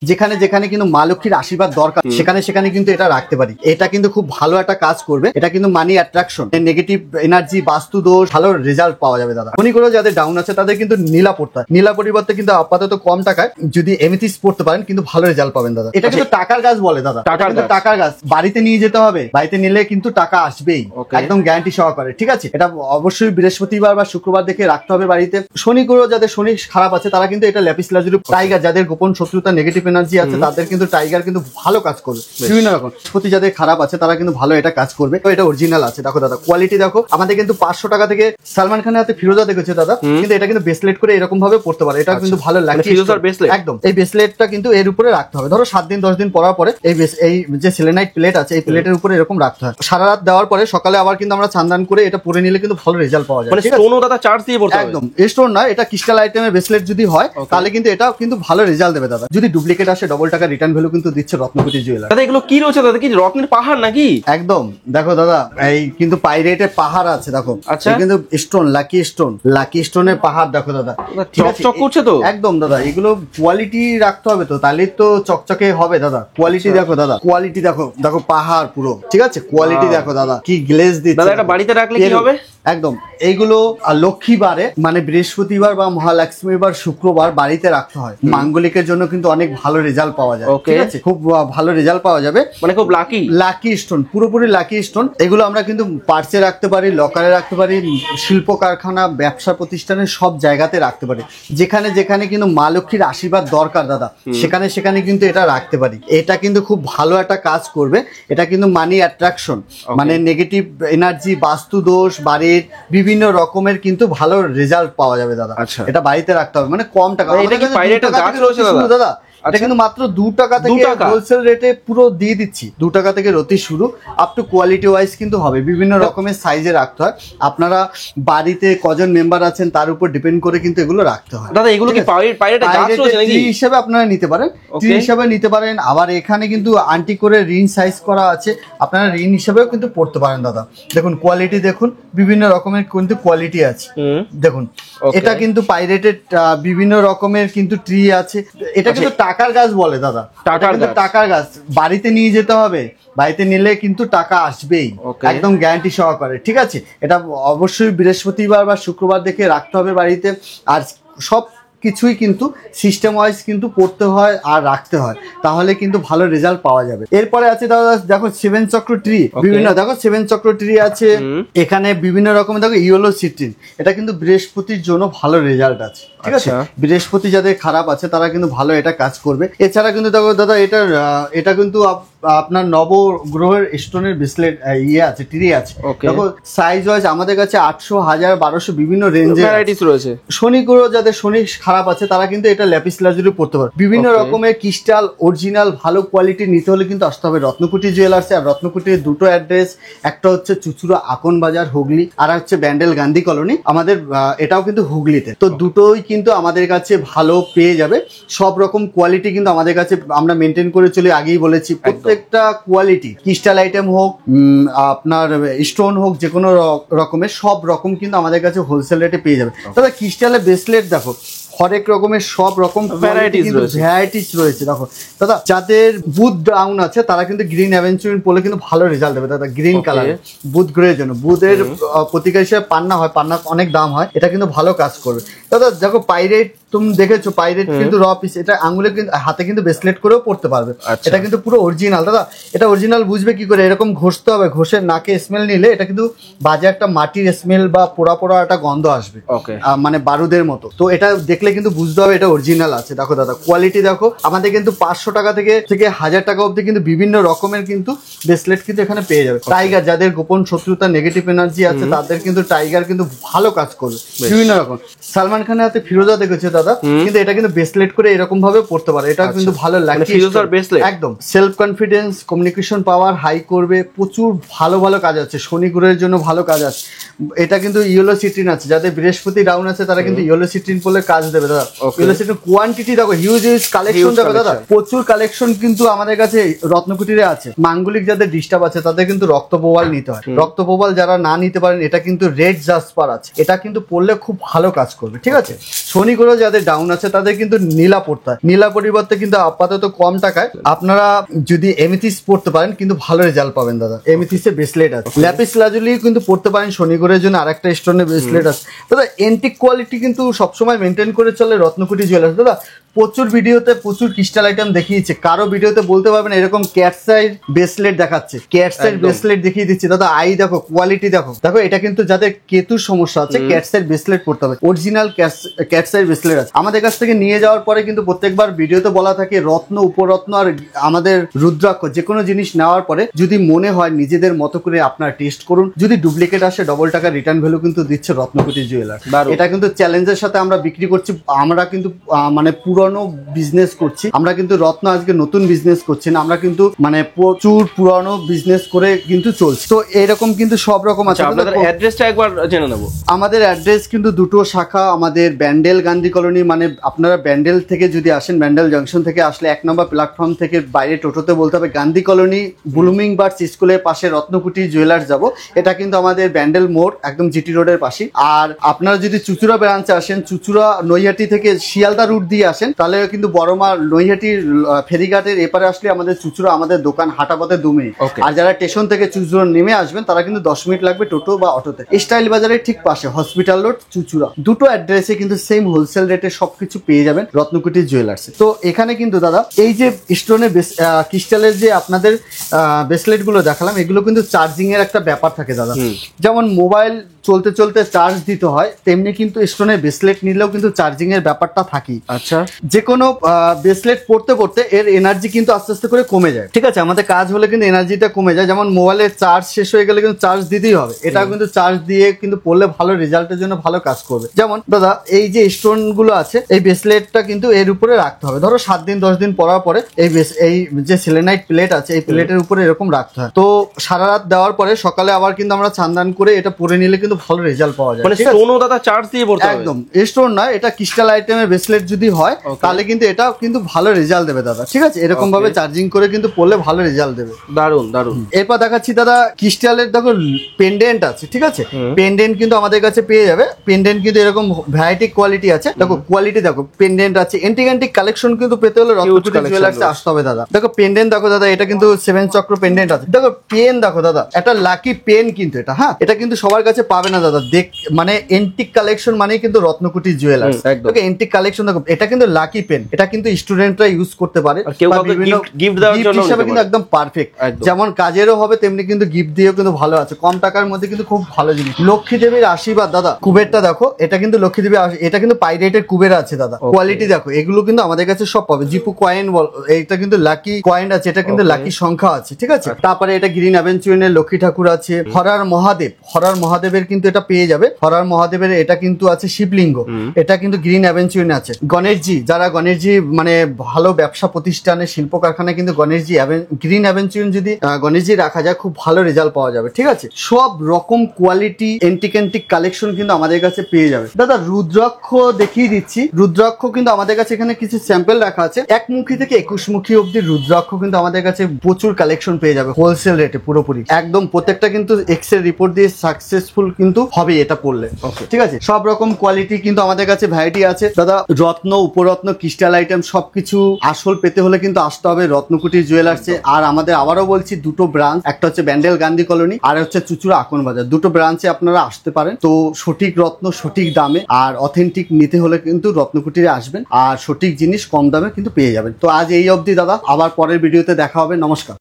যেখানে যেখানে কিন্তু মা লক্ষ্মীর আশীর্বাদ দরকার সেখানে সেখানে কিন্তু এটা রাখতে পারি। এটা কিন্তু খুব ভালো একটা কাজ করবে। এটা কিন্তু মানি অ্যাট্রাকশন, নেগেটিভ এনার্জি, বাস্তু দোষ, ভালো রেজাল্ট পাওয়া যাবে দাদা। শনি গ্রহ যাদের ডাউন আছে তাদের কিন্তু নীলা পড়তে হয়। নীলা পরিবর্তে কিন্তু আপাতত কম টাকায় যদি এমেথিস্ট পড়তে পারেন কিন্তু ভালো রেজাল্ট পাবেন দাদা। এটা কিন্তু টাকার গাছ বলে দাদা, টাকার গাছ। বাড়িতে নিয়ে যেতে হবে, বাড়িতে নিলে কিন্তু টাকা আসবেই, একদম গ্যারান্টি সহকারে। ঠিক আছে, এটা অবশ্যই বৃহস্পতিবার বা শুক্রবার দেখে রাখতে হবে বাড়িতে। শনি গ্রহ যাদের শনি খারাপ আছে তারা কিন্তু এটা ল্যাপিস লাজুলি টাইগার, যাদের গোপন শত্রুতা নেগেটিভ এনার্জি আছে তাদের কিন্তু টাইগার কিন্তু ভালো কাজ করবে বিভিন্ন রকম। বৃহস্পতি যাদের খারাপ আছে তারা কিন্তু ভালো এটা কাজ করবে। তো এটা অরিজিনাল আছে, দেখো দাদা কোয়ালিটি দেখো। আমাদের কিন্তু 500 টাকা থেকে সালমান খানের হাতে ফিরোজা দেখেছে দাদা, কিন্তু এটা কিন্তু ব্রেসলেট করে এরকম ভাবে পড়তে পারে। এটা কিন্তু ভালো লাগে একদম। এই ব্রেসলেটটা কিন্তু এর উপরে রাখতে হবে। ধরো 7 দিন 10 দিন পরার পরে এই যে সেলেনাইট প্লেট আছে এই প্লেটের উপরে এরকম রাখতে হয়। সারা রাত দেওয়ার পরে সকালে আবার কিন্তু আমরা চান্দান করে এটা পরে নিলে কিন্তু ভালো রেজাল্ট পাওয়া যায়। মানে স্টোনও দাদা চার্জ দিয়ে পড়তে হবে একদম। স্টোন না, এটা ক্রিস্টাল আইটেমের ব্রেসলেট যদি হয় তাহলে কিন্তু এটা কিন্তু ভালো রেজাল্ট দেবে দাদা। যদি ডুপ্লিকেট আসে ডবল টাকা রিটার্ন ভ্যালু কিন্তু দিচ্ছে রত্নকুটি জুয়েলার। দাদা এগুলো কি রয়েছে দাদা, কি রত্নের পাহাড় নাকি? একদম, দেখো দাদা এই কিন্তু পাইরেটের পাহাড় আছে দেখো। আচ্ছা, কিন্তু স্টোন, লাকি স্টোনের পাহাড় দেখো দাদা, চকচক করছে তো একদম দাদা। এগুলো কোয়ালিটি রাখতে হবে তো, তাহলে তো চকচকে হবে দাদা। কোয়ালিটি দেখো দাদা, কোয়ালিটি দেখো, দেখো পাহাড় পুরো। ঠিক আছে, কোয়ালিটি দেখো দাদা, কি গ্লেজ দিচ্ছে দাদা। এটা বাড়িতে রাখলে কি হবে? একদম এইগুলো লক্ষ্মীবারে মানে বৃহস্পতিবার বা মহালক্ষ্মীবার শুক্রবার বাড়িতে রাখতে হয়। মাঙ্গলিকের জন্য কিন্তু অনেক ভালো রেজাল্ট পাওয়া যায়। ঠিক আছে, খুব ভালো রেজাল্ট পাওয়া যাবে, মানে খুব লাকি স্টোন, পুরোপুরি লাকি স্টোন। এগুলো আমরা কিন্তু পার্সে রাখতে পারি, লকারে রাখতে পারি, শিল্প কারখানা, ব্যবসা প্রতিষ্ঠানের সব জায়গাতে রাখতে পারি। যেখানে যেখানে কিন্তু মা লক্ষ্মীর আশীর্বাদ দরকার দাদা সেখানে সেখানে কিন্তু এটা রাখতে পারি। এটা কিন্তু খুব ভালো একটা কাজ করবে। এটা কিন্তু মানি অ্যাট্রাকশন, মানে নেগেটিভ এনার্জি, বাস্তু দোষ, বাড়ির বিভিন্ন রকমের কিন্তু ভালো রেজাল্ট পাওয়া যাবে দাদা। এটা বাড়িতে রাখতে হবে, মানে কম টাকা। এটা কি পাইরেটের গাছ রয়েছে দাদা? এটা কিন্তু মাত্র 2 টাকা থেকে হোলসেল রেটে পুরো দিয়ে দিচ্ছি। 2 টাকা থেকে রতি শুরু, আপ টু কোয়ালিটি ওয়াইজ কিন্তু হবে। বিভিন্ন রকমের সাইজে রাখতে হয়। আপনারা বাড়িতে কজন মেম্বার আছেন তার উপর ডিপেন্ড করে কিন্তু এগুলো রাখতে হয় দাদা। এগুলো কি পাইরেটের গাছ রয়েছে নাকি? ট্রি হিসেবে আপনারা নিতে পারেন, ট্রি হিসেবে নিতে পারেন। আবার এখানে কিন্তু আন্টি করে রিং সাইজ করা আছে, আপনারা রিং হিসেবেও কিন্তু পড়তে পারেন দাদা। দেখুন কোয়ালিটি দেখুন, বিভিন্ন রকমের কিন্তু কোয়ালিটি আছে দেখুন। এটা কিন্তু পাইরেটেড বিভিন্ন রকমের কিন্তু ট্রি আছে। এটা কিন্তু টাকার গাছ বলে দাদা, টাকার গাছ। বাড়িতে নিয়ে যেতে হবে, বাড়িতে নিলে কিন্তু টাকা আসবেই, একদম গ্যারান্টি সহকারে। ঠিক আছে, এটা অবশ্যই বৃহস্পতিবার বা শুক্রবার দেখে রাখতে হবে বাড়িতে। আর সব কিছুই কিন্তু সিস্টেম ওয়াইজ কিন্তু পড়তে হয় আর রাখতে হয়, তাহলে কিন্তু ভালো রেজাল্ট পাওয়া যাবে। এরপরে আছে দাদা দেখো 7 চক্র ট্রি, বিভিন্ন দেখো 7 চক্র ট্রি আছে। এখানে বিভিন্ন রকমের দেখো ইয়েলো সিট্রিন, এটা কিন্তু বৃহস্পতির জন্য ভালো রেজাল্ট আছে। ঠিক আছে, বৃহস্পতি যাদের খারাপ আছে তারা কিন্তু ভালো এটা কাজ করবে। এছাড়া কিন্তু দেখো দাদা এটা কিন্তু আপনার নবগ্রহের স্টোনের ব্রেসলেট আছে, ট্রি আছে। দেখো সাইজ ওয়াইজ আমাদের কাছে 800, 1000, 1200 বিভিন্ন রেঞ্জে ভ্যারাইটিস রয়েছে। শনি গ্রহ যাদের শনি খারাপ আছে তারা কিন্তু এটা ল্যাপিস লাজুলি পড়তে পারে। বিভিন্ন রকমের ক্রিস্টাল অরিজিনাল ভালো কোয়ালিটি নিতে হলে কিন্তু আসতে হবে রত্নকুটি জুয়েলার্সে। আর রত্নকুটির দুটো অ্যাড্রেস, একটা হচ্ছে চুচুড়া আকন বাজার হুগলি, আর হচ্ছে ব্যান্ডেল গান্ধী কলোনি আমাদের, এটাও কিন্তু হুগলিতে। তো দুটোই কিন্তু আমাদের কাছে ভালো পেয়ে যাবে। সব রকম কোয়ালিটি কিন্তু আমাদের কাছে আমরা মেনটেন করে চলি, আগেই বলেছি। প্রত্যেকটা কোয়ালিটি ক্রিস্টাল আইটেম হোক, আপনার স্টোন হোক, যে কোনো রকমের সব রকম কিন্তু আমাদের কাছে হোলসেল রেটে পেয়ে যাবে। তবে ক্রিস্টালের ব্রেসলেট দেখো হরেক রকমের সব রকম ভ্যারাইটিস রয়েছে। দেখো দাদা যাদের বুথ ডাউন আছে তারা কিন্তু গ্রিন অ্যাভেঞ্চুরিন পড়লে কিন্তু ভালো রেজাল্ট দেবে দাদা। গ্রিন কালার বুথ গ্রের জন্য, বুথের প্রতিকার হিসেবে পান্না হয়, পান্না অনেক দাম হয়, এটা কিন্তু ভালো কাজ করবে দাদা। দেখো পাইরেট তুমি দেখেছো, পাইরেট কিন্তু র পিস, এটা আঙুলে কিন্তু হাতে কিন্তু ব্রেসলেট করেও পড়তে পারবে। এটা কিন্তু পুরো অরিজিনাল দাদা। এটা অরিজিনাল বুঝবে কি করে? এরকম ঘষতে হবে, ঘষে নাকে স্মেল নিলে এটা কিন্তু বাজে একটা মাটির স্মেল বা পোড়া পোড়া একটা গন্ধ আসবে, মানে বারুদের মতো। তো এটা দেখলে কিন্তু বুঝতে হবে এটা অরিজিনাল আছে। দেখো দাদা কোয়ালিটি দেখো, আমাদের কিন্তু 500 টাকা থেকে 1000 টাকা অবধি কিন্তু বিভিন্ন রকমের কিন্তু ব্রেসলেট কিন্তু এখানে পেয়ে যাবে। টাইগার যাদের গোপন শত্রুতা নেগেটিভ এনার্জি আছে তাদের কিন্তু টাইগার কিন্তু ভালো কাজ করবে বিভিন্ন রকম। সালমান খানের হাতে ফিরোজা দেখেছে দাদা, কিন্তু এটা কিন্তু ব্রেসলেট করে এরকম ভাবে পড়তে পারে। এটা কিন্তু ভালো লাগে, একদম সেলফ কনফিডেন্স, কমিউনিকেশন পাওয়ার হাই করবে। প্রচুর ভালো ভালো কাজ আছে, শনি গ্রহের জন্য ভালো কাজ আছে। এটা কিন্তু ইয়েলো সিট্রিন আছে, যাদের বৃহস্পতি ডাউন আছে তারা কিন্তু ইয়েলো সিট্রিন পড়লে কাজ দেবে দাদা। ইয়েলো সিট্রিন কোয়ান্টিটি দেখো, হিউজ কালেকশন দেবে দাদা, প্রচুর কালেকশন কিন্তু আমাদের কাছে রত্নকুটিরে আছে। মাঙ্গলিক যাদের ডিস্টার্ব আছে তাদের কিন্তু রক্তপ্রবাল নিতে হয়। রক্তপ্রবাল যারা না নিতে পারেন, এটা কিন্তু রেড জাসপার আছে, এটা কিন্তু পড়লে খুব ভালো কাজ করবে, ঠিক আছে। শনি গ্রহ যাদের ডাউন আছে তাদের কিন্তু নীলা পড়তে হয়। নীলা পরিবর্তে কিন্তু আপাতত কম টাকায় আপনারা যদি এমিথিস পড়তে পারেন কিন্তু ভালো রেজাল্ট পাবেন দাদা। এমিথিসের ব্রেসলেট আছে, ল্যাপিস লাজুলি কিন্তু পড়তে পারেন। শনি গ্রহের জন্য আরেকটা স্টোনের ব্রেসলেট আছে দাদা। এন্টিক কোয়ালিটি কিন্তু সবসময় মেনটেন করে চলে রত্নকুটি জুয়েলার্স দাদা। প্রচুর ভিডিওতে প্রচুর ক্রিস্টাল আইটেম দেখিয়েছে, কারো ভিডিওতে বলতে পারবেন এরকম ক্যাটসাইড ব্রেসলেট দেখাচ্ছে, ক্যাটসাইড ব্রেসলেট দেখিয়ে দিচ্ছে দাদা। আই দেখো, কোয়ালিটি দেখো, দেখো এটা কিন্তু যাদের কেতুর সমস্যা আছে ক্যাটসাইড ব্রেসলেট পড়তে হবে, অরিজিনাল ক্যাটসাইড ব্রেসলেট আছে। আমাদের কাছ থেকে নিয়ে যাওয়ার পরে কিন্তু প্রত্যেকবার ভিডিওতে বলা থাকে রত্ন, উপরত্ন আর আমাদের রুদ্রাক্ষ যে কোনো জিনিস নেওয়ার পরে যদি মনে হয় নিজেদের মতো করে আপনারা টেস্ট করুন, যদি ডুপ্লিকেট আসে ডবল টাকা রিটার্ন ভ্যালু কিন্তু দিচ্ছে রত্নকুটি জুয়েলার্স। এটা কিন্তু চ্যালেঞ্জের সাথে আমরা বিক্রি করছি। আমরা কিন্তু মানে পুরনো বিজনেস করছি, আমরা কিন্তু রত্ন আজকে নতুন বিজনেস করছি না, আমরা কিন্তু মানে প্রচুর পুরনো বিজনেস করে কিন্তু চলছে। তো এরকম কিন্তু সব রকম আছে। আপনাদের অ্যাড্রেসটা একবার জেনে নেব। আমাদের অ্যাড্রেস কিন্তু দুটো শাখা, আমাদের ব্যান্ডেল গান্ধী কলোনি, মানে আপনারা ব্যান্ডেল থেকে যদি আসেন, ব্যান্ডেল জংশন থেকে আসলে 1 নম্বর প্ল্যাটফর্ম থেকে বাইরে টোটোতে বলতে হবে গান্ধী কলোনি, ব্লুমিং বার্ডস স্কুলের পাশে রত্নকুটি জুয়েলার্স যাব। এটা কিন্তু আমাদের ব্যান্ডেল মোড় একদম জিটি রোডের পাশে। আর আপনারা যদি চুচুড়া ব্রাঞ্চে আসেন, চুচুড়া নৈহাটি থেকে শিয়ালদা রুট দিয়ে আসেন, তাহলে কিন্তু বড়মা নৈহাটির ফেরিঘাটের এপারে আসলে আমাদের চুচুড়া আমাদের দোকান হাঁটা পথে 2 মিনিট। আর যারা স্টেশন থেকে চুচুড়া নেমে আসবেন তারা কিন্তু 10 মিনিট লাগবে টোটো বা অটোতে। স্টাইল বাজারের ঠিক পাশে হসপিটাল রোড চুচুড়া, দুটো অ্যাড্রেসে কিন্তু সেম হোলসেল রেটে সবকিছু পেয়ে যাবেন রত্নকুটি জুয়েলার্সে। তো এখানে কিন্তু দাদা এই যে স্টোনের ক্রিস্টালের যে আপনাদের ব্রেসলেট গুলো দেখালাম, এগুলো কিন্তু চার্জিং এর একটা ব্যাপার থাকে দাদা। যেমন মোবাইল চলতে চলতে চার্জ দিতে হয়, তেমনি কিন্তু স্টোনের ব্রেসলেট নিলেও কিন্তু চার্জিং এর ব্যাপারটা থাকি। আচ্ছা, যে কোনো ব্রেসলেট পড়তে পড়তে এর এনার্জি কিন্তু আস্তে আস্তে করে কমে যায়, ঠিক আছে। আমাদের কাজ হলে কিন্তু এনার্জিটা কমে যায়। যেমন মোবাইলের চার্জ শেষ হয়ে গেলে কিন্তু চার্জ দিতেই হবে, এটা কিন্তু চার্জ দিয়ে কিন্তু পড়লে ভালো রেজাল্টের জন্য ভালো কাজ করবে। যেমন দাদা এই যে স্টোন গুলো আছে, এই ব্রেসলেটটা কিন্তু এর উপরে রাখতে হবে। ধরো 7 দিন 10 দিন পরার পরে এই যে সেলেনাইট প্লেট আছে, এই প্লেটের উপরে এরকম রাখতে হয়। তো সারা রাত দেওয়ার পরে সকালে আবার কিন্তু আমরা চান্দান করে এটা পরে নিলে কিন্তু ভালো রেজাল্ট পাওয়া যায়। মানে স্টোনও দাদা চার্জ দিয়ে পড়তে হবে? একদম, স্টোন না, এটা ক্রিস্টাল আইটেমের ব্রেসলেট যদি হয় তাহলে কিন্তু এটা কিন্তু ভালো রেজাল্ট দেবে দাদা, ঠিক আছে। এরকম ভাবে চার্জিং করে কিন্তু পড়লে ভালো রেজাল্ট দেবে। দারুন দারুন। এরপর দেখাচ্ছি দাদা ক্রিস্টালের দেখো পেন্ডেন্ট আছে, ঠিক আছে। পেন্ডেন্ট কিন্তু আমাদের কাছে পেয়ে যাবে। পেন্ডেন্ট কিন্তু এরকম ভ্যারাইটি কোয়ালিটি আছে, দেখো কোয়ালিটি দেখো, পেন্ডেন্ট আছে। এন্টিক কালেকশন কিন্তু পেতে হলে রত্নকুটি জুয়েলার্সে আসতে হবে দাদা। দেখো পেন্ডেন্ট দেখো দাদা, এটা কিন্তু 7 চক্র পেন্ডেন্ট আছে। দেখো পেন দেখো দাদা, একটা লাকি পেন কিন্তু এটা, হ্যাঁ এটা কিন্তু সবার কাছে পাবে না দাদা। দেখ মানে এন্টিক কালেকশন মানে কিন্তু রত্নকুটি জুয়েলার্স। দেখো এন্টিক কালেকশন দেখো, এটা কিন্তু লাকি পেন, এটা কিন্তু স্টুডেন্টরা ইউজ করতে পারে, বিভিন্ন গিফট হিসেবে কিন্তু একদম পারফেক্ট। যেমন কাজেরও হবে তেমনি কিন্তু গিফট দিয়েও কিন্তু ভালো আছে, কম টাকার মধ্যে কিন্তু খুব ভালো জিনিস। লক্ষ্মী দেবীর আশীর্বাদ দাদা, কুবেরটা দেখো, এটা কিন্তু লক্ষ্মী দেবীর, এটা কিন্তু পাইরেটেড কুবের আছে দাদা। কোয়ালিটি দেখো, এগুলো কিন্তু আমাদের কাছে সব পাবে। জিপু কয়েন বল, এটা কিন্তু লাকি কয়েন আছে, এটা কিন্তু লাকি সংখ্যা আছে, ঠিক আছে। তারপরে এটা গ্রিন অ্যাভেঞ্চুরিনের লক্ষ্মী ঠাকুর আছে। হরার মহাদেবের কিন্তু এটা পেয়ে যাবে। হরার মহাদেবের এটা কিন্তু আছে শিবলিঙ্গ, এটা কিন্তু গ্রিন অ্যাভেঞ্চুরিন আছে। গণেশজি, যারা গণেশজি মানে ভালো ব্যবসা প্রতিষ্ঠানে শিল্প কারখানায় কিন্তু গণেশজি গ্রিন অ্যাভেঞ্চুরিন যদি গণেশজি রাখা যায় খুব ভালো রেজাল্ট পাওয়া যাবে, ঠিক আছে। সব রকম কোয়ালিটি এন্টিক কালেকশন কিন্তু আমাদের কাছে পেয়ে যাবে দাদা। রুদ্রাক্ষ দেখিয়ে দিচ্ছি, রুদ্রাক্ষ কিন্তু আমাদের কাছে এখানে কিছু স্যাম্পল রাখা আছে। 1 মুখী থেকে 21 মুখী অব্দি রুদ্রাক্ষ কিন্তু আমাদের কাছে প্রচুর কালেকশন পেয়ে যাবে হোলসেল রেটে, পুরোপুরি একদম। প্রত্যেকটা কিন্তু এক্সরে রিপোর্ট দিয়ে সাকসেসফুল কিন্তু হবে এটা পড়লে, ঠিক আছে। সব রকম কোয়ালিটি কিন্তু আমাদের কাছে ভ্যারাইটি আছে দাদা। রত্ন, উপরত্ন, ক্রিস্টাল আইটেম সবকিছু আসল পেতে হলে কিন্তু আসতে হবে রত্নকুটি জুয়েলার্সে। আর আমাদের আবারও বলছি দুটো ব্রাঞ্চ, একটা হচ্ছে ব্যান্ডেল গান্ধী কলোনি আর হচ্ছে চুচুড়া আকন বাজার। দুটো ব্রাঞ্চে আপনারা আসতে পারেন। তো সঠিক রত্ন সঠিক দামে আর অথেন্টিক নিতে হলে কিন্তু রত্নকুটিরে আসবেন, আর সঠিক জিনিস কম দামে কিন্তু পেয়ে যাবেন। তো আজ এই অবধি দাদা, আবার পরের ভিডিওতে দেখা হবে। নমস্কার।